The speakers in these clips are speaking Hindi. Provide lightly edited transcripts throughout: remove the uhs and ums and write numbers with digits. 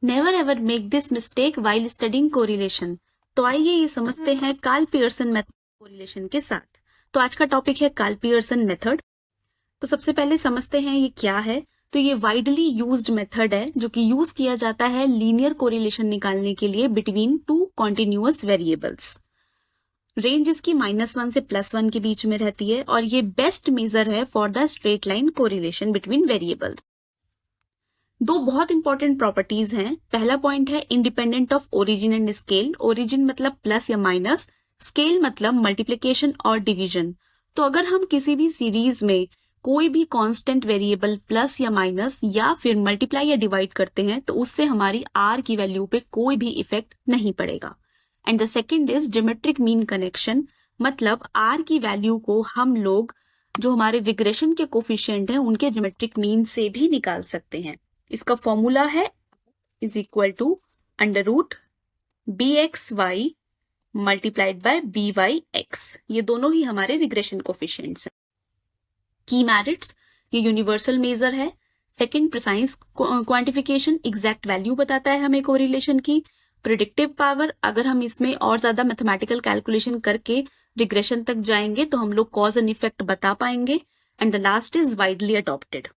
Never ever make this mistake while studying correlation. तो आइए ये समझते हैं कार्ल पियर्सन मेथड कोरिलेशन के साथ। तो आज का टॉपिक है कार्ल पियर्सन मेथड। तो सबसे पहले समझते हैं ये क्या है। तो ये वाइडली यूज्ड मेथड है जो कि यूज किया जाता है लीनियर कोरिलेशन निकालने के लिए between two continuous variables. Range इसकी -1 से +1 के बीच में रहती है और ये बेस्ट मेजर है for the straight line correlation between variables. दो बहुत इंपॉर्टेंट प्रॉपर्टीज हैं। पहला पॉइंट है independent of origin and scale. Origin मतलब प्लस या माइनस, स्केल मतलब मल्टीप्लिकेशन और डिवीजन। तो अगर हम किसी भी सीरीज में कोई भी कांस्टेंट वेरिएबल प्लस या माइनस या फिर मल्टीप्लाई या डिवाइड करते हैं तो उससे हमारी आर की वैल्यू पे कोई भी इफेक्ट नहीं पड़ेगा। And the second is geometric mean connection. मतलब आर की वैल्यू को हम लोग जो हमारे रिग्रेशन के कोफिशिएंट हैं उनके ज्योमेट्रिक मीन से भी निकाल सकते हैं। इसका फॉर्मूला है is equal to √bxy multiplied by by ये दोनों ही हमारे रिग्रेशन कोफिशिएंट्स हैं। की मेरिट्स, ये यूनिवर्सल मेजर है। Second, precise quantification, exact value बताता है हमें कोरिलेशन की। प्रिडिक्टिव पावर, अगर हम इसमें और ज्यादा मैथमेटिकल कैलकुलेशन करके रिग्रेशन तक जाएंगे तो हम लोग कॉज एंड इफेक्ट बता पाएंगे। And the last is widely adopted.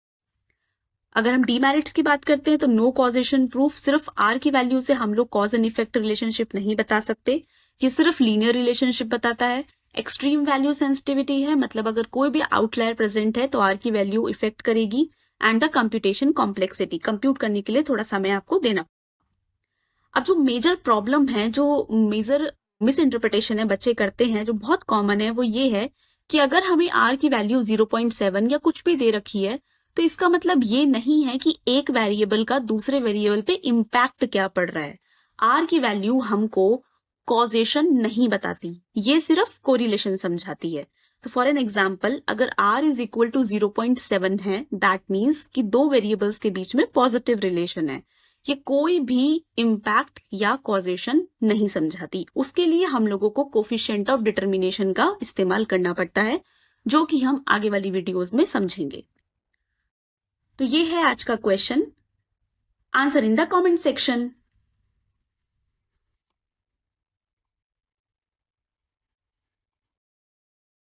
अगर हम डीमेरिट्स की बात करते हैं तो नो कॉजेशन प्रूफ, सिर्फ आर की वैल्यू से हम लोग कॉज एंड इफेक्ट रिलेशनशिप नहीं बता सकते। ये सिर्फ लीनियर रिलेशनशिप बताता है। एक्सट्रीम वैल्यू सेंसिटिविटी है, मतलब अगर कोई भी आउटलायर प्रेजेंट है तो आर की वैल्यू इफेक्ट करेगी। And the computation complexity, compute करने के लिए थोड़ा समय आपको देना। अब जो मेजर प्रॉब्लम है, जो मेजर मिस इंटरप्रिटेशन है बच्चे करते हैं जो बहुत कॉमन है, वो ये है कि अगर हमें आर की वैल्यू 0.7 या कुछ भी दे रखी है तो इसका मतलब ये नहीं है कि एक वेरिएबल का दूसरे वेरिएबल पे इम्पैक्ट क्या पड़ रहा है। आर की वैल्यू हमको कॉजेशन नहीं बताती, ये सिर्फ कोरिलेशन समझाती है। तो फॉर एन एग्जाम्पल, अगर r इज इक्वल टू 0.7 है, दैट मीन्स कि दो वेरिएबल्स के बीच में पॉजिटिव रिलेशन है। ये कोई भी इम्पैक्ट या कॉजेशन नहीं समझाती। उसके लिए हम लोगों को कोफिशिएंट ऑफ डिटर्मिनेशन का इस्तेमाल करना पड़ता है, जो कि हम आगे वाली वीडियोज में समझेंगे। तो ये है आज का question. Answer in the comment section.